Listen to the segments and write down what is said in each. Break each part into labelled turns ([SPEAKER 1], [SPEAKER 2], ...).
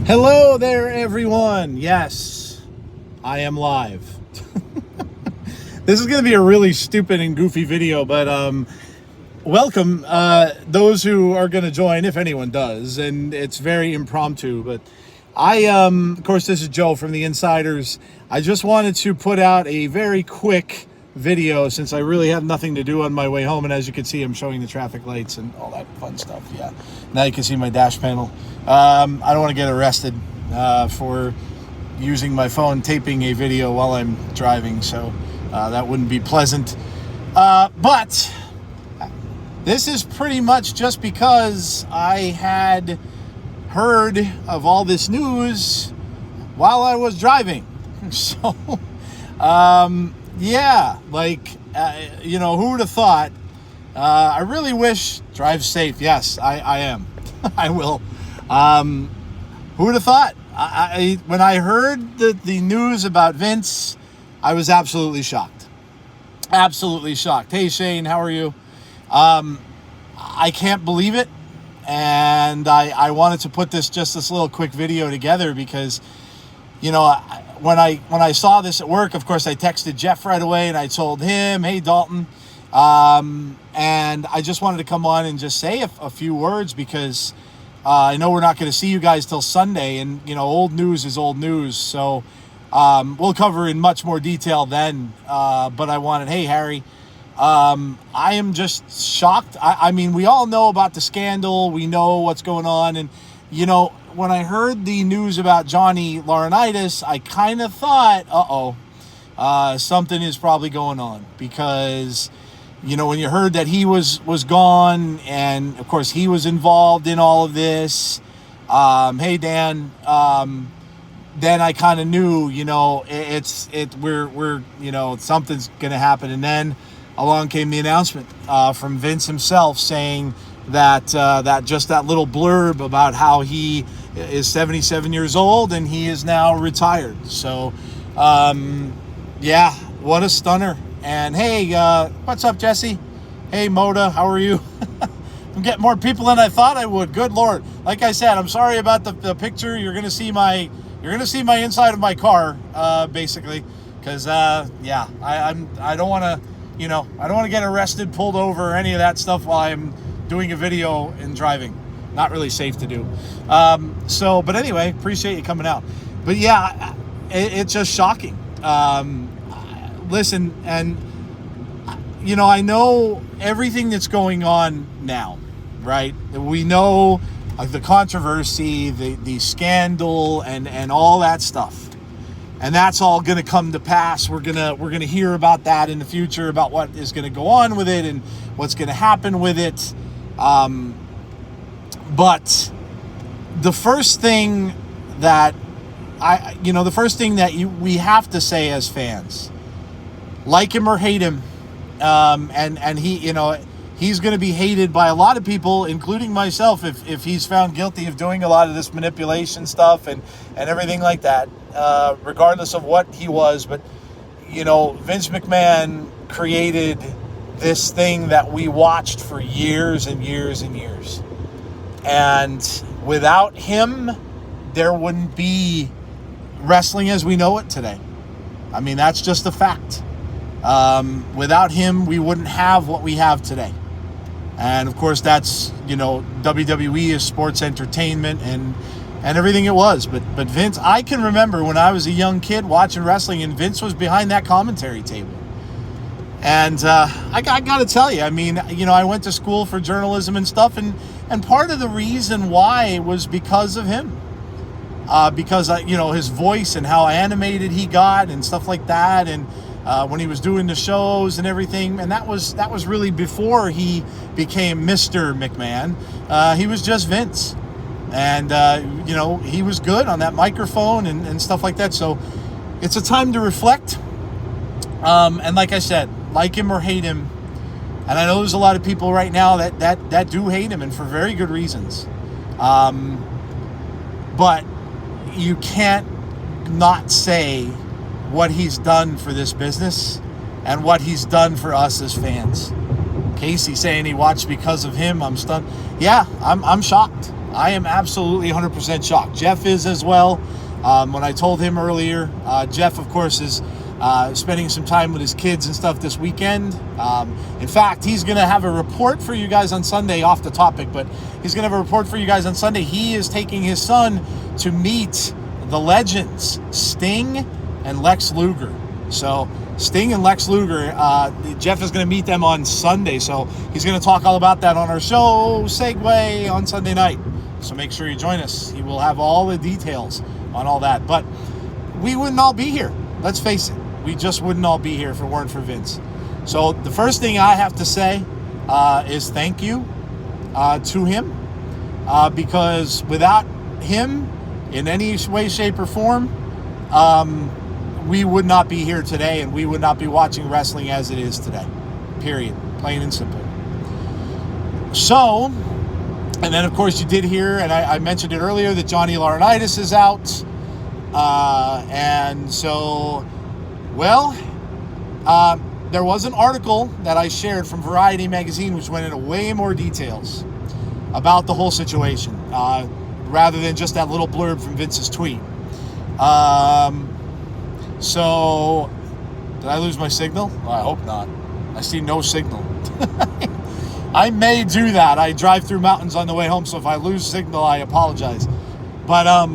[SPEAKER 1] Hello there, everyone. Yes, I am live. This is going to be a really stupid and goofy video, but welcome those who are going to join, if anyone does, and it's very impromptu. But of course, this is Joe from the Insiders. I just wanted to put out a very quick video since I really have nothing to do on my way home, and as you can see, I'm showing the traffic lights and all that fun stuff. Yeah, now you can see my dash panel. I don't want to get arrested for using my phone taping a video while I'm driving, so that wouldn't be pleasant. But this is pretty much just because I had heard of all this news while I was driving. So, yeah, like, who would have thought? I really wish, drive safe. Yes, I am. I will. Who would have thought? When I heard the news about Vince, I was absolutely shocked. Absolutely shocked. Hey, Shane, how are you? I can't believe it. And I wanted to put this little quick video together because, when I saw this at work, of course, I texted Jeff right away and I told him, hey, Dalton. And I just wanted to come on and just say a few words because I know we're not going to see you guys till Sunday, and old news is old news. So we'll cover in much more detail then. But I wanted, hey, Harry, I am just shocked. I mean, we all know about the scandal. We know what's going on. And, when I heard the news about Johnny Laurinaitis, I kind of thought, something is probably going on because when you heard that he was gone, and of course he was involved in all of this, hey Dan, then I kind of knew, we're something's gonna happen. And then along came the announcement from Vince himself saying that that little blurb about how he is 77 years old and he is now retired. So yeah, what a stunner. And hey, what's up, Jesse? Hey, Moda, how are you? I'm getting more people than I thought I would. Good Lord. Like I said, I'm sorry about the picture. You're gonna see my inside of my car, basically, because yeah, I don't want to, I don't want to get arrested, pulled over, or any of that stuff while I'm doing a video and driving. Not really safe to do. But anyway, appreciate you coming out. But yeah, it's just shocking. Listen, and I know everything that's going on now, right? We know the controversy, the scandal, and all that stuff, and that's all going to come to pass. We're gonna hear about that in the future, about what is going to go on with it and what's going to happen with it. But the first thing that we have to say as fans, like him or hate him, and he, he's going to be hated by a lot of people, including myself, if he's found guilty of doing a lot of this manipulation stuff and everything like that, regardless of what he was. But, Vince McMahon created this thing that we watched for years and years and years. And without him, there wouldn't be wrestling as we know it today. I mean, that's just a fact. Without him, we wouldn't have what we have today. And of course, that's, WWE is sports entertainment and everything it was. But Vince, I can remember when I was a young kid watching wrestling and Vince was behind that commentary table. And I got to tell you, I mean, I went to school for journalism and stuff, and part of the reason why was because of him. Because, his voice and how animated he got and stuff like that, and when he was doing the shows and everything. And that was really before he became Mr. McMahon. He was just Vince. And, he was good on that microphone and stuff like that. So it's a time to reflect. And like I said, like him or hate him, and I know there's a lot of people right now that do hate him, and for very good reasons. But you can't not say what he's done for this business and what he's done for us as fans. Casey saying he watched because of him, I'm stunned. Yeah, I'm shocked. I am absolutely 100% shocked. Jeff is as well. When I told him earlier, Jeff, of course, is spending some time with his kids and stuff this weekend. In fact, he's going to have a report for you guys on Sunday, off the topic, but he's going to have a report for you guys on Sunday. He is taking his son to meet the legends, Sting and Lex Luger. So Sting and Lex Luger, Jeff is going to meet them on Sunday. So he's going to talk all about that on our show, Segway, on Sunday night. So make sure you join us. He will have all the details on all that. But we wouldn't all be here. Let's face it. We just wouldn't all be here if it weren't for Vince. So the first thing I have to say is thank you to him. Because without him, in any way, shape, or form, we would not be here today, and we would not be watching wrestling as it is today. Period. Plain and simple. So, and then of course you did hear, and I mentioned it earlier, that Johnny Laurinaitis is out. And so, well, there was an article that I shared from Variety magazine which went into way more details about the whole situation, rather than just that little blurb from Vince's tweet. So, did I lose my signal? Well, I hope not. I see no signal. I may do that. I drive through mountains on the way home, so if I lose signal, I apologize. But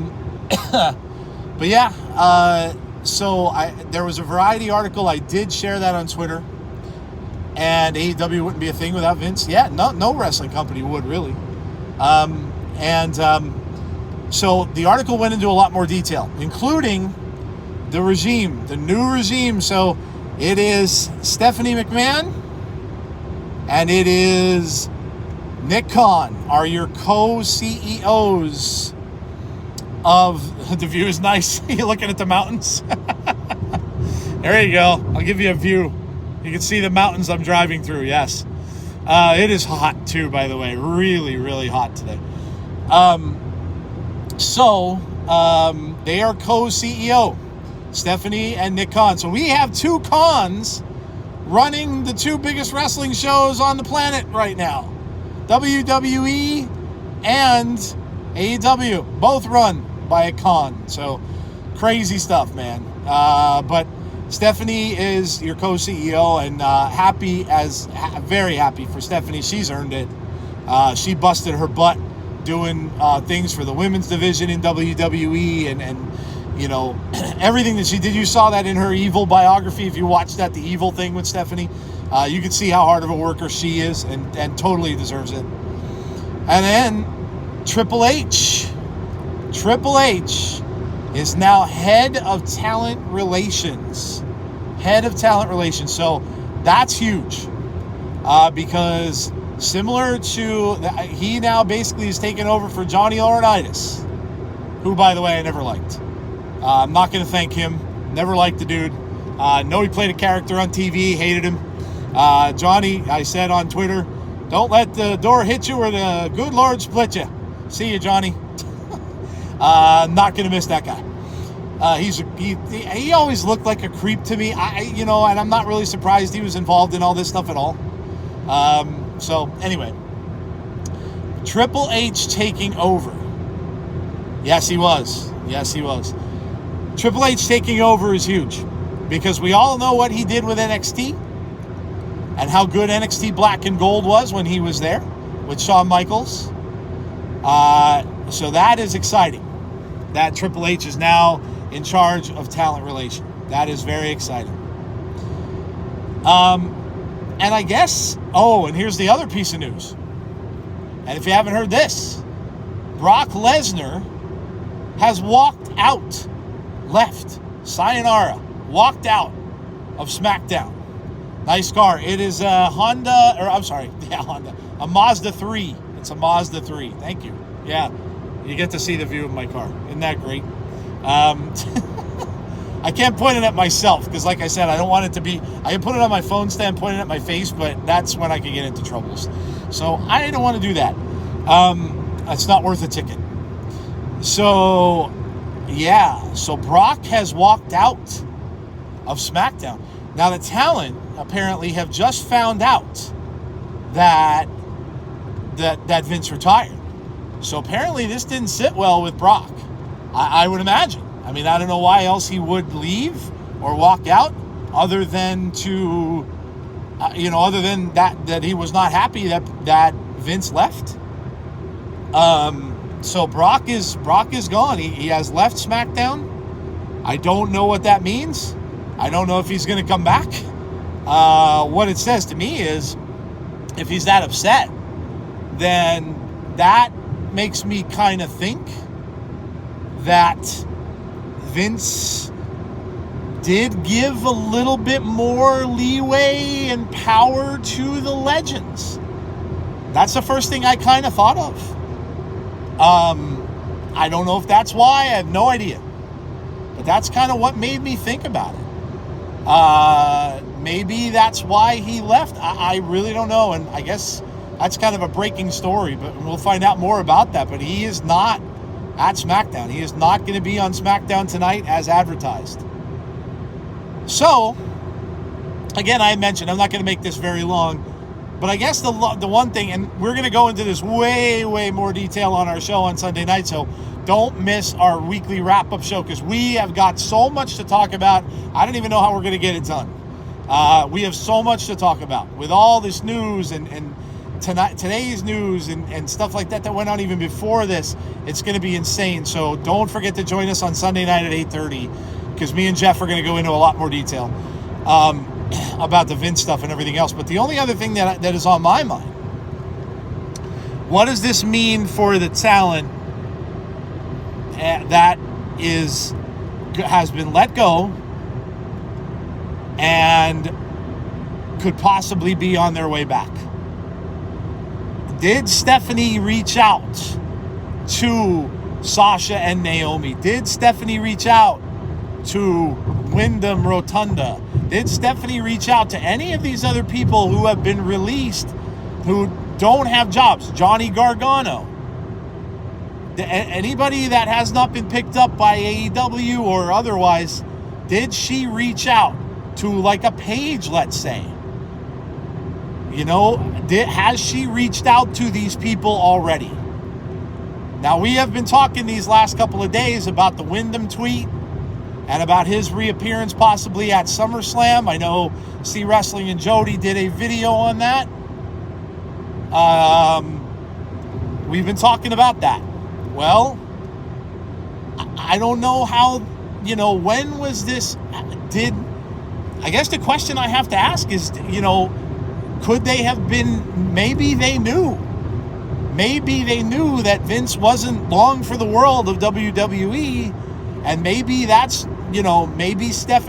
[SPEAKER 1] but yeah. So there was a Variety article. I did share that on Twitter. And AEW wouldn't be a thing without Vince. Yeah, no wrestling company would, really. So the article went into a lot more detail, including the regime, the new regime. So it is Stephanie McMahon and it is Nick Khan are your co-CEOs of The View is nice. You're looking at the mountains. There you go. I'll give you a view. You can see the mountains I'm driving through. Yes. It is hot too, by the way. Really, really hot today. They are co-CEO, Stephanie and Nick Khan. So we have two Khans running the two biggest wrestling shows on the planet right now. WWE and AEW, both run by a Khan. So crazy stuff, man. But Stephanie is your co-CEO, and very happy for Stephanie. She's earned it. She busted her butt doing things for the women's division in WWE, and you know, everything that she did. You saw that in her Evil biography. If you watched that, the Evil thing with Stephanie, you can see how hard of a worker she is, and totally deserves it. And then Triple H is now head of talent relations. So that's huge, because similar to he now basically is taking over for Johnny Laurinaitis, who, by the way, I never liked. I'm not going to thank him. Never liked the dude. Know he played a character on TV. Hated him. Johnny, I said on Twitter, don't let the door hit you or the good Lord split you. See you, Johnny. Not going to miss that guy. He always looked like a creep to me. And I'm not really surprised he was involved in all this stuff at all. So anyway, Triple H taking over. Yes, he was. Triple H taking over is huge, because we all know what he did with NXT and how good NXT Black and Gold was when he was there with Shawn Michaels. So that is exciting. That Triple H is now in charge of talent relation. That is very exciting. And I guess, and here's the other piece of news. And if you haven't heard this, Brock Lesnar has walked out, left, sayonara, walked out of SmackDown. Nice car. It is a Mazda 3. It's a Mazda 3. Thank you. Yeah, you get to see the view of my car. Isn't that great? I can't point it at myself because, like I said, I don't want it to be... I can put it on my phone stand, point it at my face, but that's when I can get into troubles. So I don't want to do that. It's not worth a ticket. So, yeah. So Brock has walked out of SmackDown. Now, the talent apparently have just found out that Vince retired. So apparently this didn't sit well with Brock. I would imagine. I mean, I don't know why else he would leave or walk out, other than to, other than that he was not happy that Vince left. So Brock is gone. He has left SmackDown. I don't know what that means. I don't know if he's going to come back. What it says to me is, if he's that upset, then that makes me kind of think that Vince did give a little bit more leeway and power to the legends. That's the first thing I kind of thought of. I don't know if that's why. I have no idea. But that's kind of what made me think about it. Maybe that's why he left. I really don't know. And I guess that's kind of a breaking story, but we'll find out more about that. But he is not at SmackDown. He is not going to be on SmackDown tonight as advertised. So, again, I mentioned, I'm not going to make this very long, but I guess the one thing, and we're going to go into this way, way more detail on our show on Sunday night, so don't miss our weekly wrap-up show, because we have got so much to talk about. I don't even know how we're going to get it done. We have so much to talk about with all this news and today's news and stuff like that went on even before this. It's going to be insane. So don't forget to join us on Sunday night at 8:30, because me and Jeff are going to go into a lot more detail about the Vince stuff and everything else. But the only other thing that is on my mind, what does this mean for the talent that has been let go and could possibly be on their way back? Did Stephanie reach out to Sasha and Naomi? Did Stephanie reach out to Wyndham Rotunda? Did Stephanie reach out to any of these other people who have been released who don't have jobs? Johnny Gargano. Anybody that has not been picked up by AEW or otherwise, did she reach out to like a Paige, let's say? Has she reached out to these people already? Now, we have been talking these last couple of days about the Wyndham tweet and about his reappearance possibly at SummerSlam. I know C Wrestling and Jody did a video on that. We've been talking about that. Well, I don't know how, when was this, I guess the question I have to ask is, could they have been, maybe they knew that Vince wasn't long for the world of WWE, and maybe that's, maybe Steph,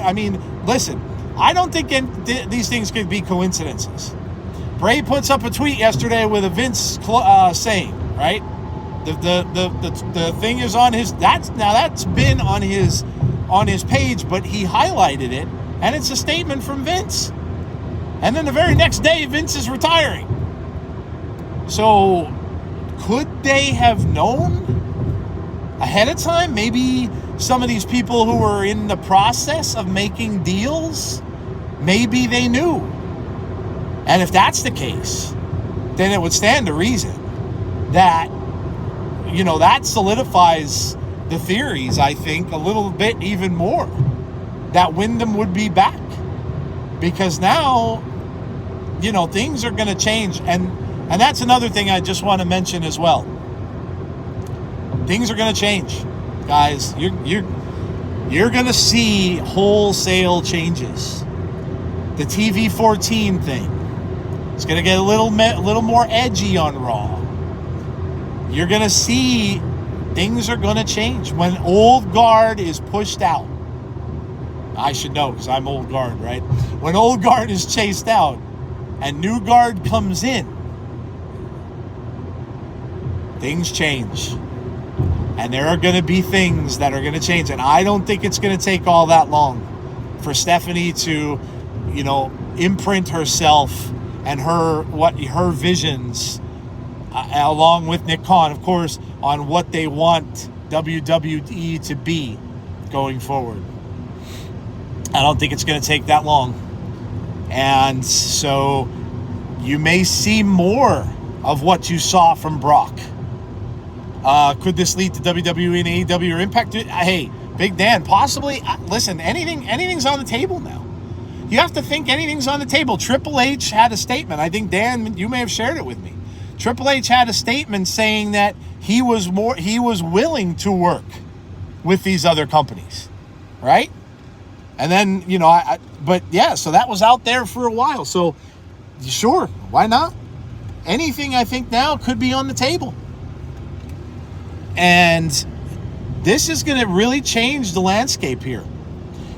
[SPEAKER 1] listen, I don't think these things could be coincidences. Bray puts up a tweet yesterday with a Vince saying, right? The thing is on his, that's been on his page, but he highlighted it, and it's a statement from Vince. And then the very next day, Vince is retiring. So, could they have known ahead of time? Maybe some of these people who were in the process of making deals, maybe they knew. And if that's the case, then it would stand to reason that, that solidifies the theories, I think, a little bit even more, that Wyndham would be back. Because now, things are going to change. And that's another thing I just want to mention as well. Things are going to change, guys. You're going to see wholesale changes. The TV-14 thing, it's going to get a little more edgy on Raw. You're going to see things are going to change. When old guard is pushed out, I should know because I'm old guard, right? When old guard is chased out and new guard comes in, things change. And there are going to be things that are going to change. And I don't think it's going to take all that long for Stephanie to, imprint herself and her visions, along with Nick Khan, of course, on what they want WWE to be going forward. I don't think it's going to take that long. And so you may see more of what you saw from Brock. Could this lead to WWE and AEW or Impact? Hey, Big Dan, possibly. Listen, anything's on the table now. You have to think anything's on the table. Triple H had a statement. I think, Dan, you may have shared it with me. Triple H had a statement saying that he was willing to work with these other companies, right? And then, but yeah, so that was out there for a while. So sure, why not? Anything, I think, now could be on the table. And this is going to really change the landscape here.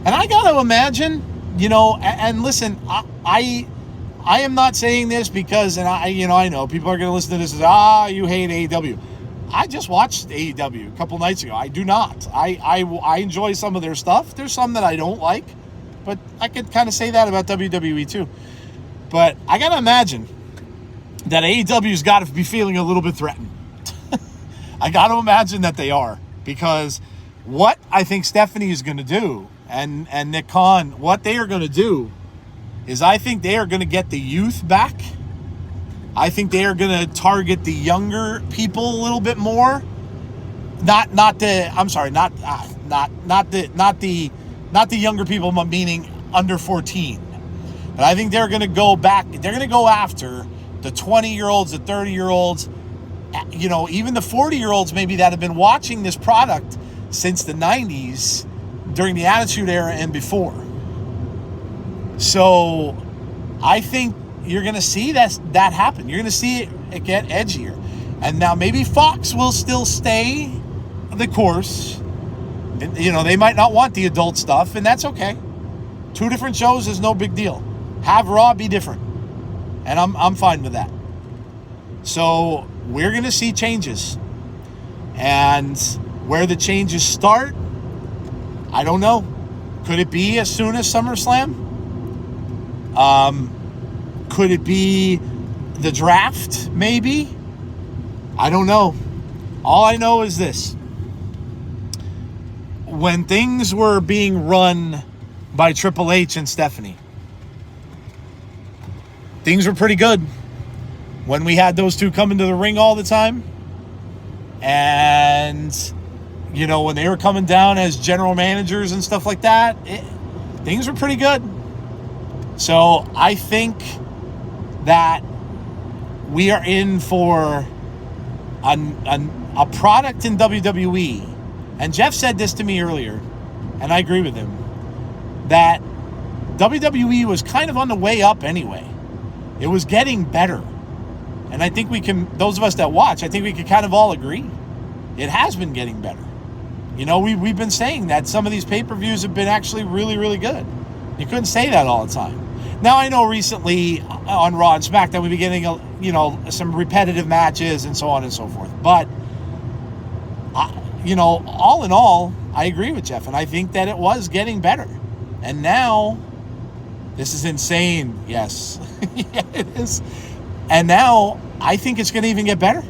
[SPEAKER 1] And I got to imagine, and listen, I am not saying this because, and I know people are going to listen to this as, you hate AEW. I just watched AEW a couple nights ago. I do not. I enjoy some of their stuff. There's some that I don't like, but I could kind of say that about WWE too. But I got to imagine that AEW's got to be feeling a little bit threatened. I got to imagine that they are, because what I think Stephanie is going to do and Nick Khan, what they are going to do is I think they are going to get the youth back. I think they are going to target the younger people a little bit more. Not the younger people, meaning under 14. But I think they're going to go back. They're going to go after the 20-year-olds, the 30-year-olds, even the 40-year-olds maybe that have been watching this product since the 90s during the Attitude Era and before. So I think you're going to see that happen. You're going to see it get edgier. And now maybe Fox will still stay the course. They might not want the adult stuff, and that's okay. 2 different shows is no big deal. Have Raw be different. And I'm fine with that. So we're going to see changes. And where the changes start, I don't know. Could it be as soon as SummerSlam? Could it be the draft, maybe? I don't know. All I know is this. When things were being run by Triple H and Stephanie, things were pretty good. When we had those two come into the ring all the time, and, when they were coming down as general managers and stuff like that, things were pretty good. So I think that we are in for a product in WWE. And Jeff said this to me earlier, and I agree with him, that WWE was kind of on the way up anyway. It was getting better. And I think those of us that watch, I think we can kind of all agree. It has been getting better. We've been saying that some of these pay-per-views have been actually really, really good. You couldn't say that all the time. Now, I know recently on Raw and SmackDown, we've been getting, some repetitive matches and so on and so forth. But, all in all, I agree with Jeff. And I think that it was getting better. And now, this is insane. Yes, yeah, it is. And now, I think it's going to even get better.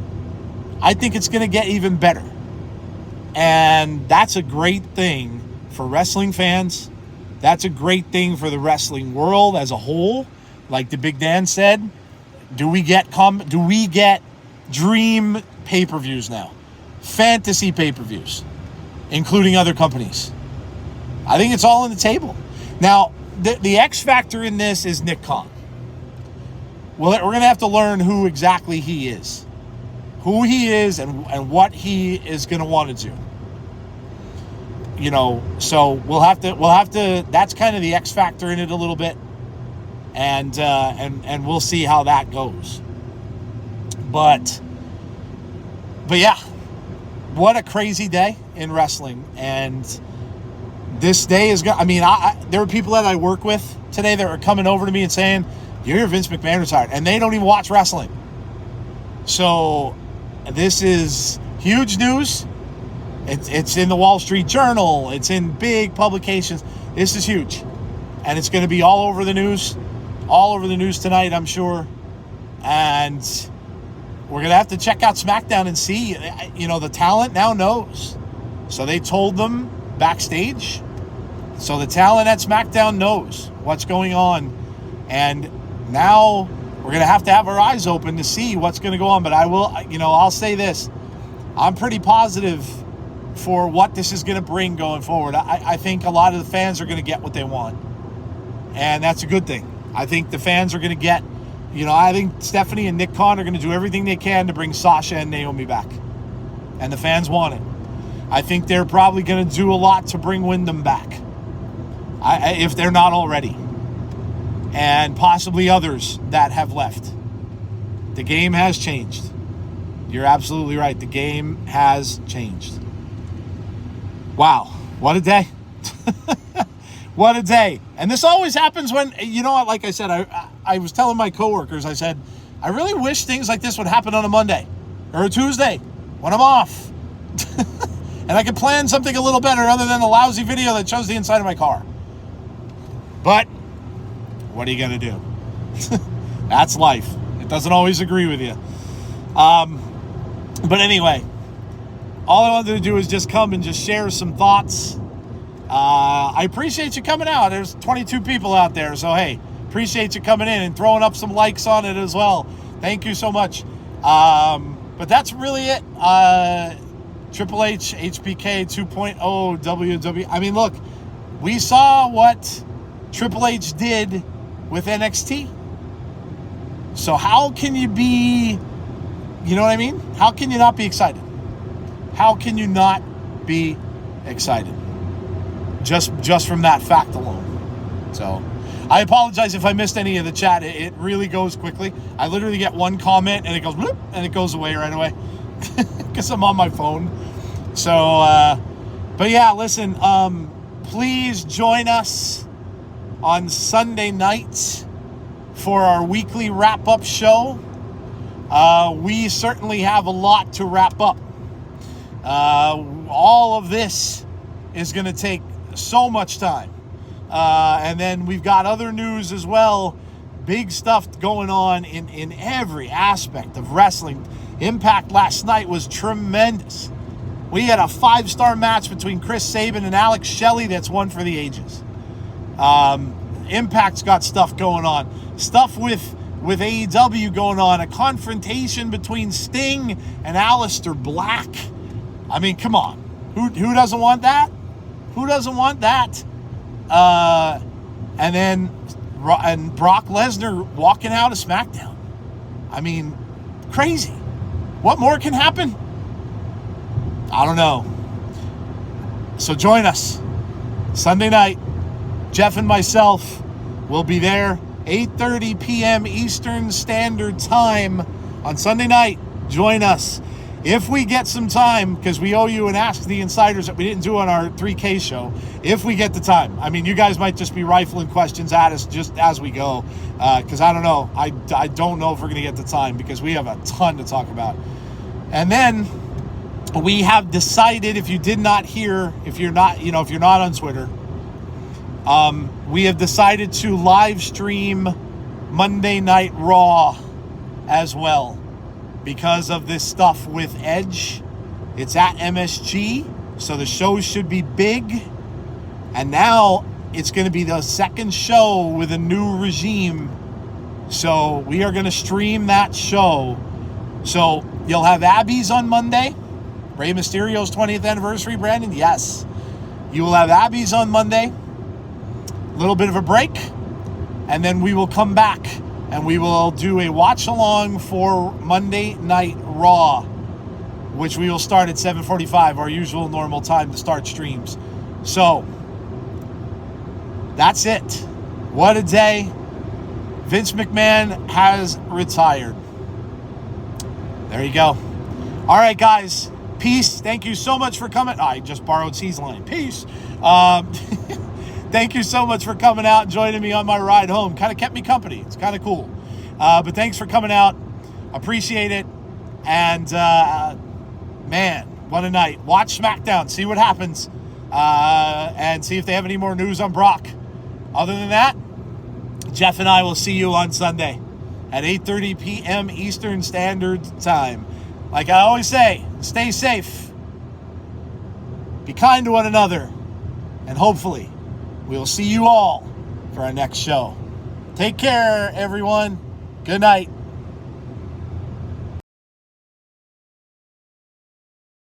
[SPEAKER 1] I think it's going to get even better. And that's a great thing for wrestling fans. That's a great thing for the wrestling world as a whole. Like the Big Dan said, do we get dream pay-per-views now? Fantasy pay-per-views, including other companies. I think it's all on the table. Now, the X factor in this is Nick Khan. Well, we're going to have to learn who exactly he is. Who he is and what he is going to want to do. So we'll have to, that's kind of the X factor in it a little bit. And we'll see how that goes. But yeah, what a crazy day in wrestling. And this day is going, there were people that I work with today that were coming over to me and saying, you hear Vince McMahon retired, and they don't even watch wrestling. So this is huge news. It's in the Wall Street Journal. It's in big publications. This is huge. And it's going to be all over the news tonight, I'm sure. And we're going to have to check out SmackDown and see, the talent now knows. So they told them backstage. So the talent at SmackDown knows what's going on. And now we're going to have our eyes open to see what's going to go on. But I'll say this. I'm pretty positive for what this is going to bring going forward. I think a lot of the fans are going to get what they want. And that's a good thing. I think the fans are going to get, I think Stephanie and Nick Khan are going to do everything they can to bring Sasha and Naomi back. And the fans want it. I think they're probably going to do a lot to bring Wyndham back. If they're not already. And possibly others that have left. The game has changed. You're absolutely right. The game has changed. Wow. What a day. What a day. And this always happens when, like I said, I was telling my coworkers, I said, I really wish things like this would happen on a Monday or a Tuesday when I'm off. And I could plan something a little better other than the lousy video that shows the inside of my car. But what are you going to do? That's life. It doesn't always agree with you. But anyway, all I wanted to do is just come and just share some thoughts. I appreciate you coming out. There's 22 people out there. So, hey, appreciate you coming in and throwing up some likes on it as well. Thank you so much. But that's really it. Triple H, HBK 2.0, WWE. I mean, look, we saw what Triple H did with NXT. So how can you be, you know what I mean? How can you not be excited? How can you not be excited? Just from that fact alone. So I apologize if I missed any of the chat. It really goes quickly. I literally get one comment and it goes bloop, and it goes away right away because I'm on my phone. So, but yeah, listen, please join us on Sunday night for our weekly wrap-up show. We certainly have a lot to wrap up. All of this is going to take so much time. And then we've got other news as well. Big stuff going on in every aspect of wrestling. Impact last night was tremendous. We had a 5-star match between Chris Sabin and Alex Shelley that's one for the ages. Impact's got stuff going on. Stuff with AEW going on. A confrontation between Sting and Aleister Black. I mean, come on. Who doesn't want that? Who doesn't want that? And then Brock Lesnar walking out of SmackDown. I mean, crazy. What more can happen? I don't know. So join us Sunday night. Jeff and myself will be there 8:30 p.m. Eastern Standard Time on Sunday night. Join us. If we get some time, because we owe you an Ask the Insiders that we didn't do on our 3K show, if we get the time. I mean, you guys might just be rifling questions at us just as we go, because I don't know. I don't know if we're going to get the time, because we have a ton to talk about. And then we have decided, if you did not hear, if you're not on Twitter, we have decided to live stream Monday Night Raw as well. Because of this stuff with Edge. It's at MSG, so the show should be big. And now it's going to be the second show with a new regime. So we are going to stream that show. So you'll have Abby's on Monday. Rey Mysterio's 20th anniversary, Brandon. Yes. You will have Abby's on Monday. A little bit of a break. And then we will come back. And we will do a watch-along for Monday Night Raw, which we will start at 7:45, our usual normal time to start streams. So, that's it. What a day. Vince McMahon has retired. There you go. All right, guys. Peace. Thank you so much for coming. I just borrowed C's line. Peace. Thank you so much for coming out and joining me on my ride home. Kind of kept me company. It's kind of cool. But thanks for coming out. Appreciate it. And, man, what a night. Watch SmackDown. See what happens. And see if they have any more news on Brock. Other than that, Jeff and I will see you on Sunday at 8:30 p.m. Eastern Standard Time. Like I always say, stay safe. Be kind to one another. And hopefully, we'll see you all for our next show. Take care, everyone. Good night.